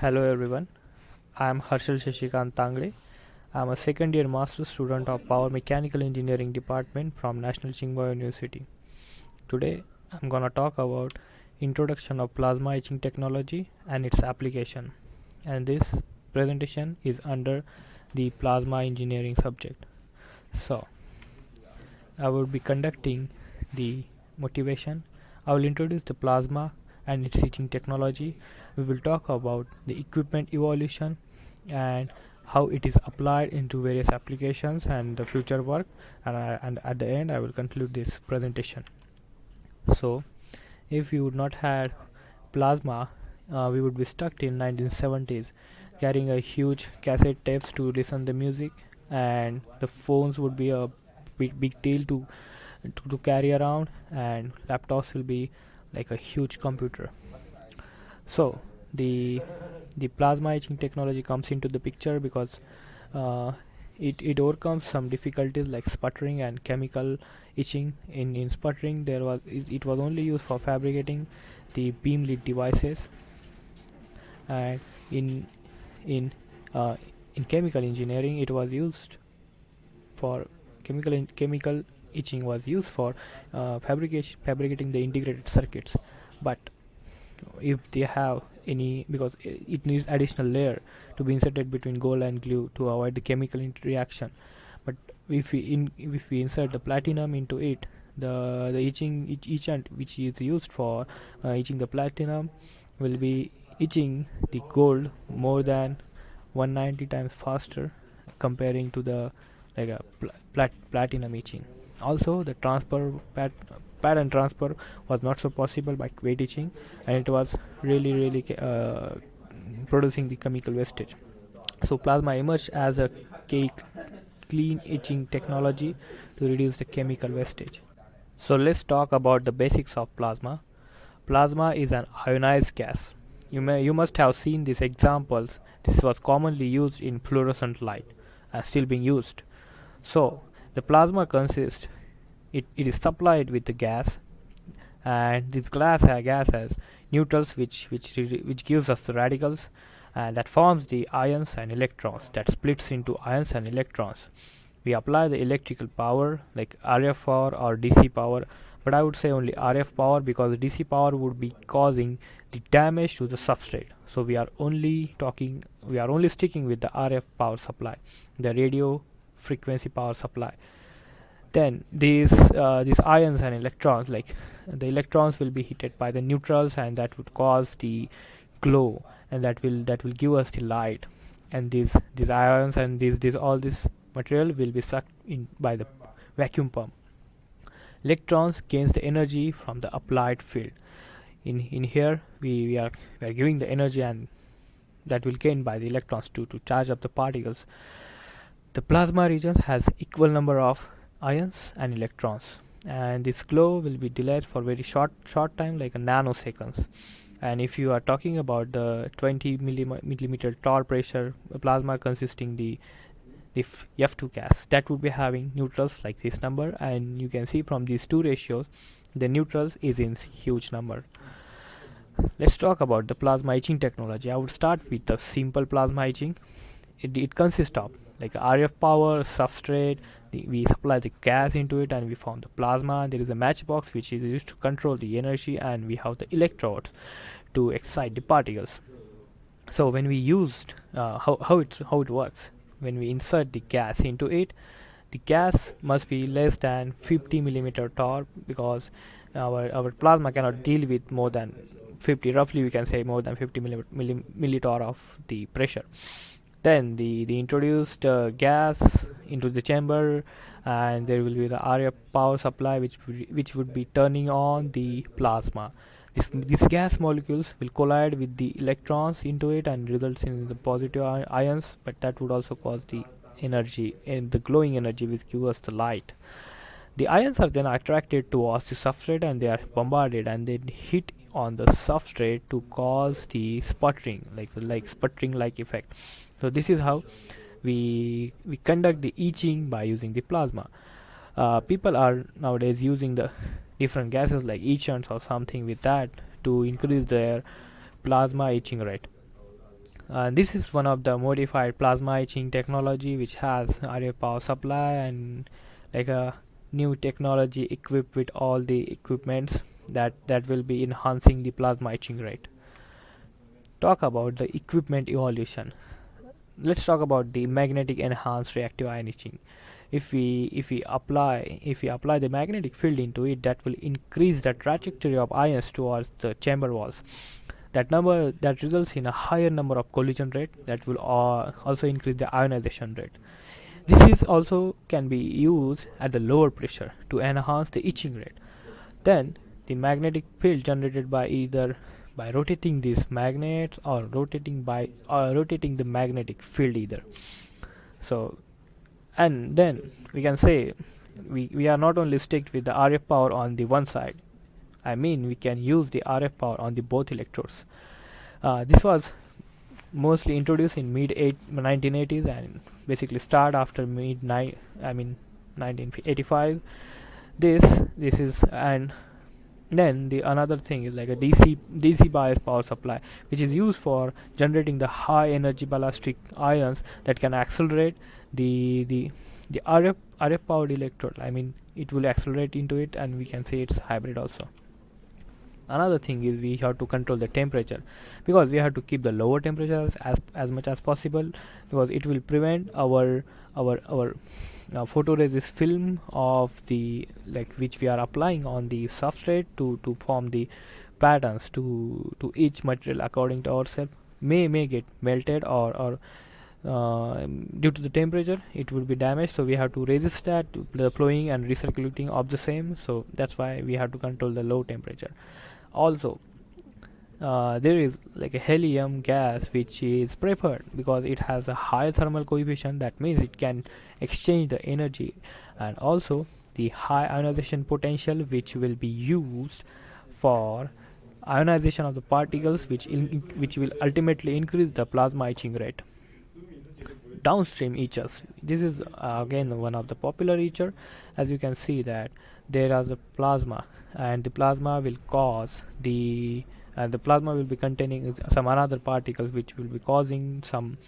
Hello everyone, I am Harshal Tangade. I am a second year master's student of Power Mechanical Engineering Department from National Tsinghua University. Today I am gonna talk about introduction of plasma etching technology and its application. And this presentation is under the plasma engineering subject. So I will be conducting the motivation. I will introduce the plasma and its etching technology. We will talk about the equipment evolution and how it is applied into various applications and the future work, and at the end I will conclude this presentation. So if we would not had plasma, we would be stuck in 1970s carrying a huge cassette tapes to listen the music, and the phones would be a big deal to carry around, and laptops will be like a huge computer. So the the plasma etching technology comes into the picture because uh, it overcomes some difficulties like sputtering and chemical etching. In sputtering, it was only used for fabricating the beam lit devices, and in in uh, in chemical engineering it was used for chemical etching was used for fabricating the integrated circuits. But if they have any, because it needs additional layer to be inserted between gold and glue to avoid the chemical reaction. But if we insert the platinum into it, the etchant which is used for etching the platinum will be etching the gold more than 190 times faster comparing to the like a platinum etching. Also the pattern transfer was not so possible by weight etching, and it was really producing the chemical wastage. So plasma emerged as a clean etching technology to reduce the chemical wastage. So let's talk about the basics of plasma. Plasma is an ionized gas. You must have seen these examples. This was commonly used in fluorescent light and still being used. So the plasma consists, it is supplied with the gas, and this gas has neutrals which gives us the radicals, and that forms the ions and electrons that splits into ions and electrons. We apply the electrical power like RF power or DC power, but I would say only RF power because DC power would be causing the damage to the substrate. So we are only sticking with the RF power supply, the radio frequency power supply. Then these ions and electrons, like the electrons will be heated by the neutrals, and that would cause the glow, and that will give us the light. And these ions and these all this material will be sucked in by the vacuum pump. Electrons gains the energy from the applied field. In here we are giving the energy, and that will gain by the electrons to charge up the particles. The plasma region has equal number of ions and electrons, and this glow will be delayed for very short time, like a nanoseconds. And if you are talking about the 20 millimeter torr pressure plasma consisting the F2 gas, that would be having neutrals like this number, and you can see from these two ratios the neutrals is in huge number. Let's talk about the plasma etching technology. I would start with the simple plasma etching. It consists of like RF power substrate. We supply the gas into it and we form the plasma. There is a matchbox which is used to control the energy, and we have the electrodes to excite the particles. So when we used how it works, when we insert the gas into it, the gas must be less than 50 millimeter torr, because our plasma cannot deal with more than 50, roughly we can say more than 50 millitorr of the pressure. Then the introduced gas into the chamber, and there will be the RF power supply which would be turning on the plasma. These gas molecules will collide with the electrons into it and results in the positive ions, but that would also cause the energy and the glowing energy which gives us the light. The ions are then attracted towards the substrate, and they are bombarded and then hit on the substrate to cause the sputtering, like sputtering like effect. So this is how we conduct the etching by using the plasma. People are nowadays using the different gases like etchants or something with that to increase their plasma etching rate. This is one of the modified plasma etching technology which has RF power supply and like a new technology equipped with all the equipments that will be enhancing the plasma etching rate. Talk about the equipment evolution. Let's talk about the magnetic enhanced reactive ion etching. If we apply the magnetic field into it, that will increase the trajectory of ions towards the chamber walls. That results in a higher number of collision rate, that will also increase the ionization rate. This is also can be used at the lower pressure to enhance the etching rate. Then the magnetic field generated by either by rotating these magnets or rotating the magnetic field either. So, and then we can say we are not only stick with the RF power on the one side. I mean, we can use the RF power on the both electrodes. This was mostly introduced in mid 1980s and basically start after I mean 1985. This is and then the another thing is like a DC bias power supply, which is used for generating the high energy ballistic ions that can accelerate the RF powered electrode. I mean, it will accelerate into it, and we can say it's hybrid also. Another thing is we have to control the temperature, because we have to keep the lower temperatures as much as possible, because it will prevent our photoresist film of the like which we are applying on the substrate to form the patterns to each material according to ourselves may get melted or due to the temperature it will be damaged. So we have to resist that the flowing and recirculating of the same. So that's why we have to control the low temperature. Also, there is like a helium gas which is preferred because it has a high thermal coefficient. That means it can exchange the energy, and also the high ionization potential which will be used for ionization of the particles, which will ultimately increase the plasma etching rate. Downstream etchers, this is again one of the popular etcher. As you can see that there is a plasma, and the plasma will cause the plasma will be containing some another particles which will be causing some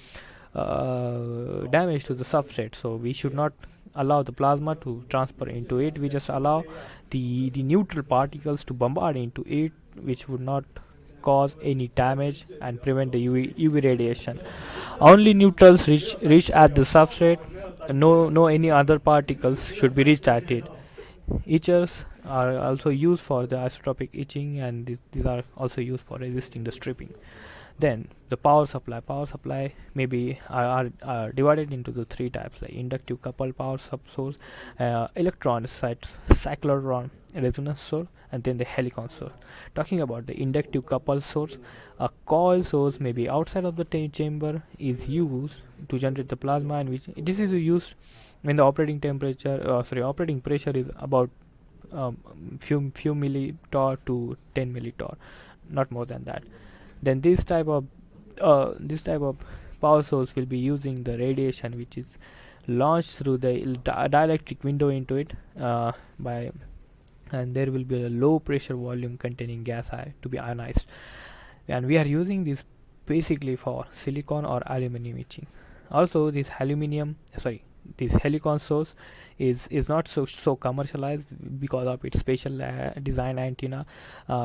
damage to the substrate. So we should not allow the plasma to transfer into it. We just allow the neutral particles to bombard into it, which would not cause any damage and prevent the UV radiation. Only neutrals reach at the substrate. No any other particles should be reached at it. Etchers are also used for the isotropic etching, and these are also used for resisting the stripping. Then the power supply maybe are divided into the three types, like inductive coupled power source, electron cyclotron resonance source, and then the helicon source. Talking about the inductive coupled source, a coil source maybe outside of the chamber is used to generate the plasma, and which this is used when the operating pressure is about few millitorr to 10 millitorr, not more than that. Then this type of power source will be using the radiation which is launched through the dielectric window into it by and there will be a low pressure volume containing gas to be ionized, and we are using this basically for silicon or aluminum etching. Also, this helicon source is not so commercialized because of its special design antenna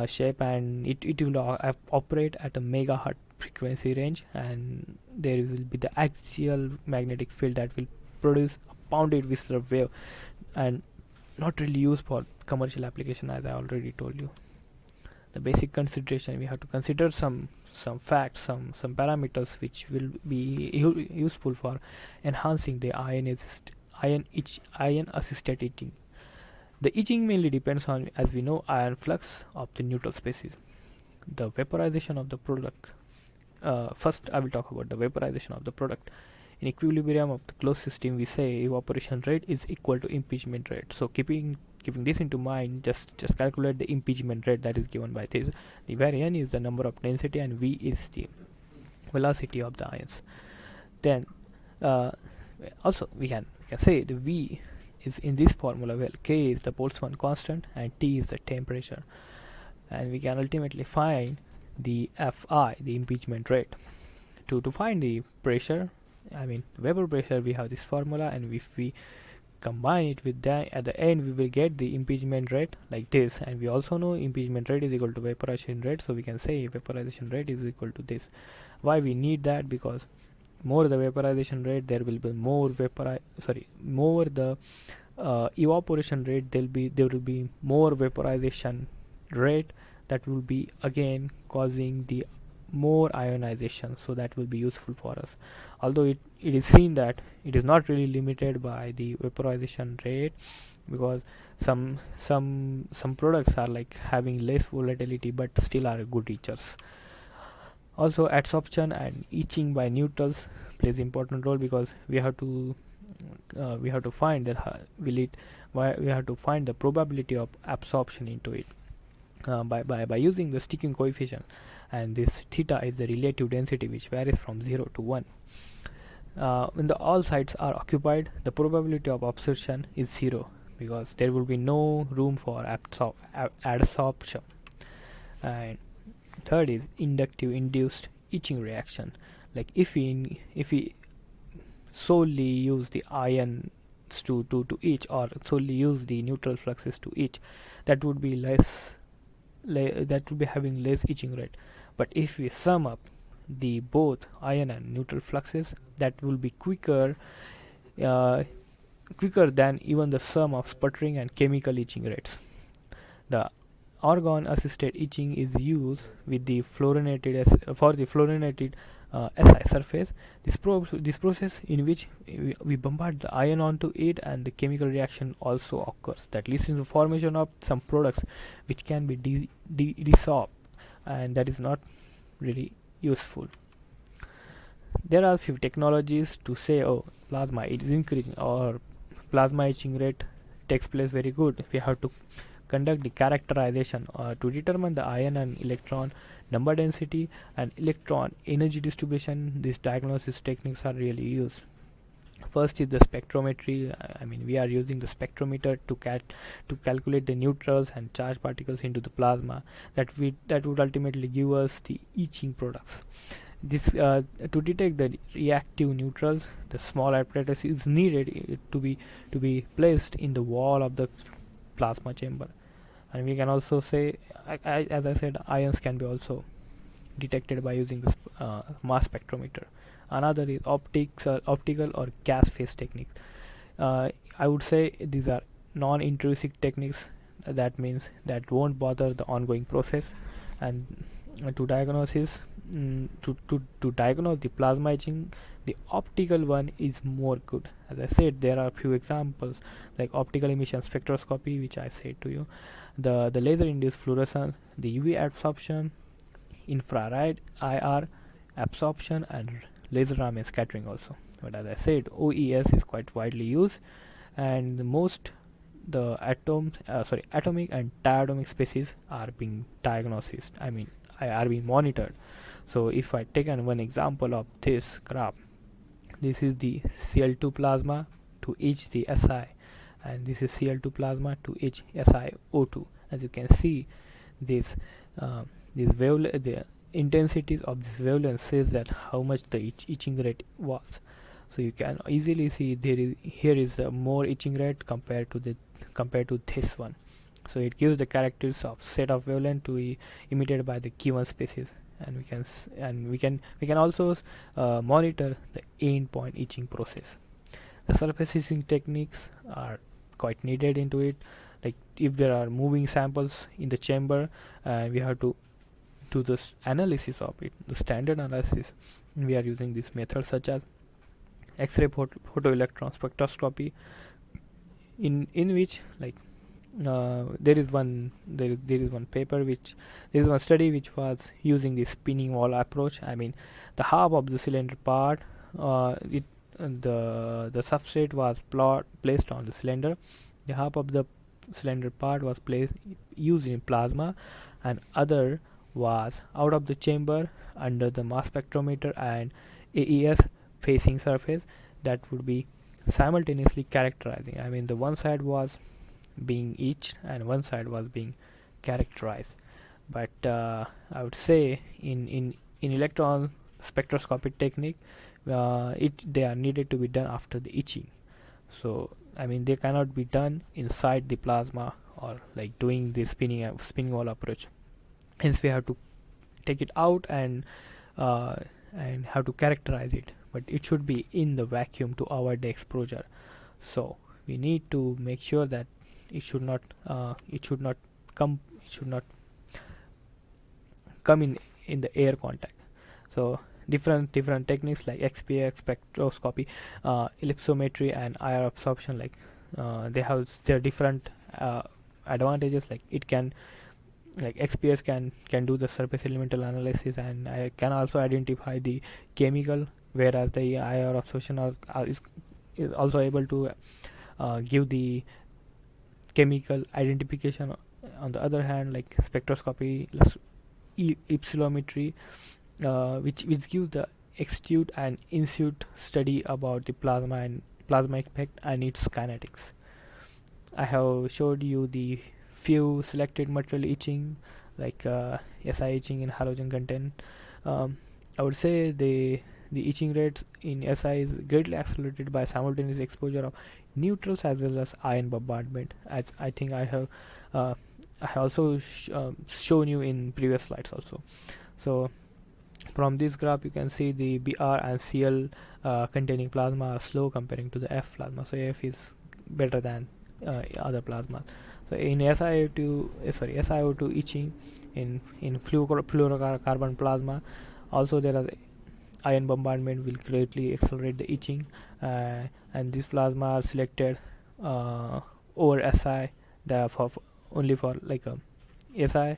shape, and it will operate at a megahertz frequency range, and there will be the axial magnetic field that will produce a pounded whistler wave, and not really used for commercial application, as I already told you. The basic consideration, we have to consider some facts, some parameters which will be useful for enhancing the ion assisted etching. The etching mainly depends on, as we know, ion flux of the neutral species. The vaporization of the product. First, I will talk about the vaporization of the product. In equilibrium of the closed system, we say evaporation rate is equal to impingement rate. So keeping this into mind, just calculate the impingement rate that is given by this. The where n is the number of density and v is the velocity of the ions. Then also we can say the v is in this formula. Well, k is the Boltzmann constant and T is the temperature, and we can ultimately find the Fi, the impingement rate. to find the pressure, I mean vapor pressure, we have this formula, and if we combine it with that, at the end we will get the impeachment rate like this. And we also know impeachment rate is equal to vaporization rate, so we can say vaporization rate is equal to this. Why we need that? Because more the vaporization rate, there will be more more the evaporation rate, there will be more vaporization rate, that will be again causing the more ionization, so that will be useful for us. Although it is seen that it is not really limited by the vaporization rate, because some products are like having less volatility but still are good etchers. Also adsorption and etching by neutrals plays important role, because we have to find that we have to find the probability of absorption into it by using the sticking coefficient, and this theta is the relative density which varies from 0 to 1. When the all sites are occupied, the probability of absorption is 0, because there will be no room for adsorption. And third is inductive induced etching reaction. Like if we solely use the ions to etch, or solely use the neutral fluxes to etch, that would be that would be having less etching rate. But if we sum up the both ion and neutral fluxes, that will be quicker than even the sum of sputtering and chemical etching rates. The argon assisted etching is used with the for the fluorinated Si surface. This process in which we bombard the ion onto it, and the chemical reaction also occurs, that leads to the formation of some products which can be desorbed, and that is not really useful. There are few technologies to say, oh, plasma it is increasing, or plasma etching rate takes place very good. We have to conduct the characterization to determine the ion and electron number density and electron energy distribution. These diagnosis techniques are really used. First is the spectrometry. I mean, we are using the spectrometer to calculate the neutrals and charged particles into the plasma, that would ultimately give us the etching products. This to detect the reactive neutrals, the small apparatus is needed to be placed in the wall of the plasma chamber. And we can also say, as I said, ions can be also detected by using this mass spectrometer. Another is optical or gas phase techniques. I would say these are non-intrusive techniques. That means that won't bother the ongoing process. And to diagnose the plasma etching, the optical one is more good. As I said, there are few examples like optical emission spectroscopy, which I said to you, the laser induced fluorescence, the UV absorption, infrared IR absorption, and laser Raman scattering also. But as I said, OES is quite widely used, and the atomic and diatomic species are being diagnosed. I mean, are being monitored. So if I take one example of this graph, this is the Cl2 plasma to etch the Si, and this is Cl2 plasma to etch SiO2. As you can see, the intensities of this wavelength says that how much the etching rate was. So you can easily see here is more etching rate compared to this one. So it gives the characteristics of set of wavelength to be emitted by the given species, and we can also monitor the end point etching process. The surface etching techniques are quite needed into it. Like if there are moving samples in the chamber, we have to do this analysis of it, the standard analysis. We are using this method such as X-ray photoelectron spectroscopy, in which like there is one study which was using the spinning wall approach. I mean, the half of the cylinder part, the substrate was placed on the cylinder. The half of the cylinder part was used in plasma, and other was out of the chamber under the mass spectrometer and AES facing surface, that would be simultaneously characterizing. I mean, the one side was being etched and one side was being characterized. But I would say in electron spectroscopic technique, they are needed to be done after the etching. So I mean they cannot be done inside the plasma or like doing the spinning wall approach. Hence we have to take it out uh, and have to characterize it, but it should be in the vacuum to avoid the exposure. So we need to make sure that it should not come in the air contact. So different techniques like XPX, spectroscopy, ellipsometry, and IR absorption, like they have their different advantages. Like it can, like XPS can do the surface elemental analysis, and I can also identify the chemical, whereas the IR absorption is also able to give the chemical identification. On the other hand, like spectroscopy, epsilometry, which gives the acute and in situ study about the plasma effect and its kinetics. I have showed you the few selected material etching, like SI etching in halogen content. I would say the etching rates in SI is greatly accelerated by simultaneous exposure of neutrals as well as ion bombardment. As I think uh, I have also shown you in previous slides also. So from this graph you can see the Br and Cl containing plasma are slow comparing to the F plasma. So F is better than other plasma. So in SiO2 etching in fluorocarbon plasma, also there are ion bombardment will greatly accelerate the etching, and these plasma are selected over Si, only for like a Si,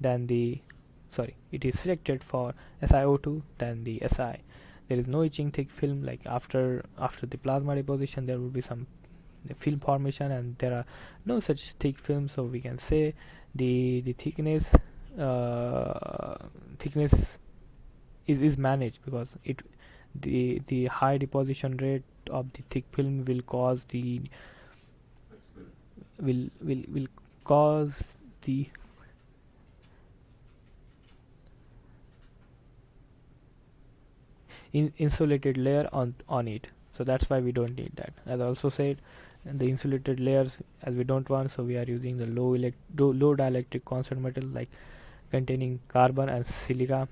then the sorry it is selected for SiO2 than the Si. There is no etching thick film, like after the plasma deposition there will be some film formation, and there are no such thick film. So we can say the thickness is managed, because the high deposition rate of the thick film will cause will cause the insulated layer on it. So that's why we don't need that. As I also said, the insulated layers, as we don't want, so we are using the low dielectric constant metal, like containing carbon and silica.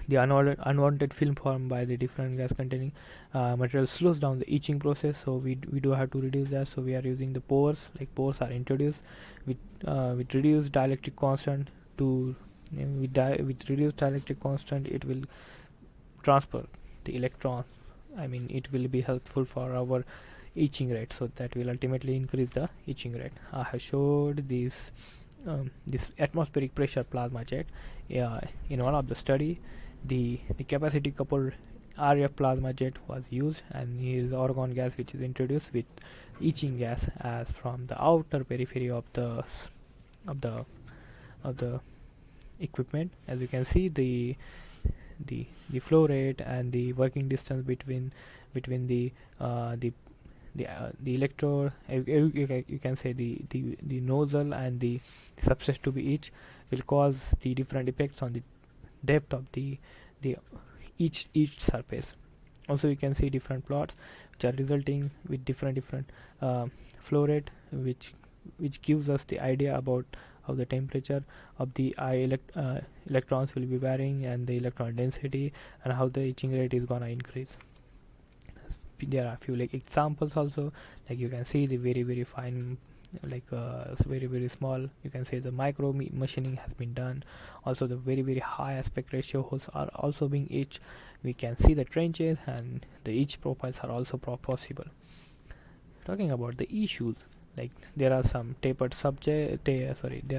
The unwanted film formed by the different gas containing material slows down the etching process, so we do have to reduce that. So we are using the pores, like pores are introduced with reduced dielectric constant to with reduced dielectric constant it will transfer the electrons. I mean it will be helpful for our etching rate, so that will ultimately increase the etching rate. I have showed this atmospheric pressure plasma jet in one of the study. The capacity coupled RF plasma jet was used, and here is argon gas which is introduced with etching gas as from the outer periphery of the of the equipment. As you can see, the flow rate and the working distance between the electrode, you can say the nozzle and the substrate to be etched, will cause the different effects on the depth of the each surface. Also you can see different plots which are resulting with different flow rate, which gives us the idea about how the temperature of the electrons will be varying, and the electron density, and how the etching rate is gonna increase. There are a few like examples also, like you can see the very fine, like very small, you can say the micro machining has been done. Also the very high aspect ratio holes are also being etched. We can see the trenches, and the etch profiles are also possible. Talking about the issues, like there are some there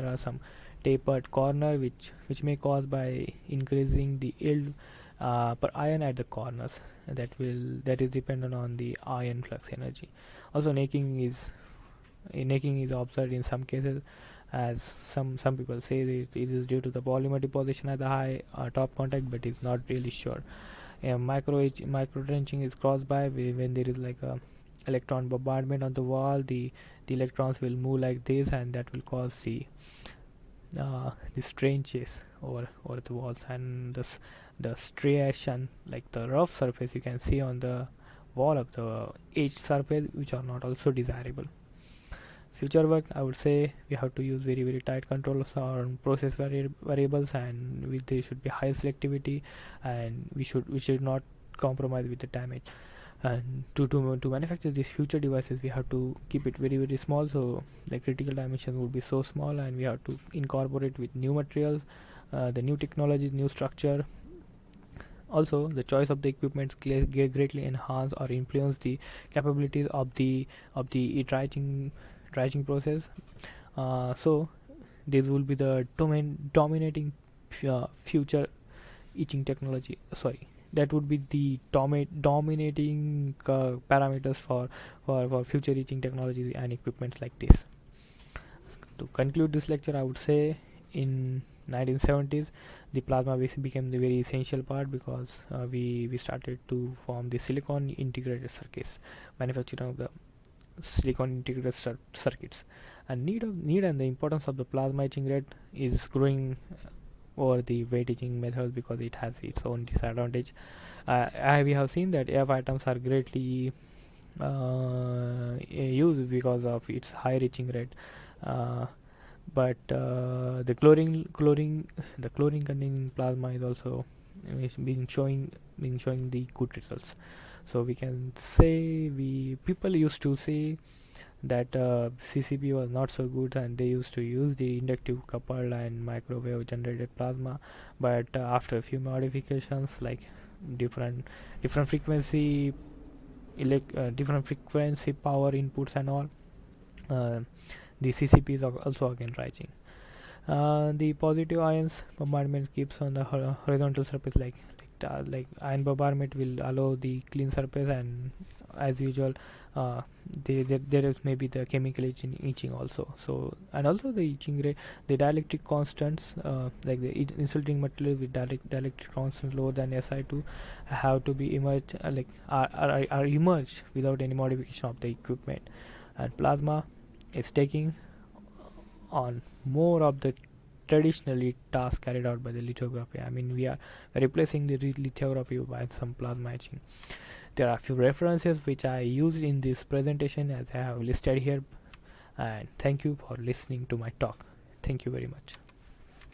are some tapered corner which may cause by increasing the yield per ion at the corners. That is dependent on the ion flux energy. Also necking is observed in some cases, as some people say that it is due to the polymer deposition at the high top contact, but it's not really sure. Micro trenching is crossed by when there is like a electron bombardment on the wall. The electrons will move like this, and that will cause the stranges over the walls, and the striation, like the rough surface you can see on the wall of the edge surface, which are not also desirable. Future work, I would say we have to use very tight controls on process variables, and there should be high selectivity, and we should not compromise with the damage. And to manufacture these future devices, we have to keep it very small, so the critical dimensions would be so small, and we have to incorporate with new materials, the new technologies, new structure. Also, the choice of the equipment greatly enhance or influence the capabilities of the drying process. So this will be the dominating future etching technology. Sorry, that would be the dominating parameters for future etching technologies and equipment like this. To conclude this lecture, I would say in 1970s the plasma became the very essential part, because we started to form the silicon integrated circuits, manufacturing of the silicon integrated circuits, and need and the importance of the plasma etching rate is growing over the wet etching methods, because it has its own disadvantage. We have seen that AF atoms are greatly used because of its high etching rate, uh, but the chlorine containing plasma is also been showing the good results. So we can say, we people used to say that CCP was not so good, and they used to use the inductive coupled and microwave generated plasma. But after a few modifications, like different different frequency different frequency power inputs and all, uh, the CCP is also again rising. The positive ions bombardment keeps on the horizontal surface, like ion bombardment will allow the clean surface, and as usual, there is maybe the chemical etching also. So, and also the etching rate, the dielectric constants, like the insulting material with dielectric constants lower than Si2 have to be emerged, are emerged without any modification of the equipment. And plasma is taking on more of the traditionally tasks carried out by the lithography. I mean, we are replacing the lithography by some plasma etching. There are a few references which I used in this presentation, as I have listed here. And thank you for listening to my talk. Thank you very much.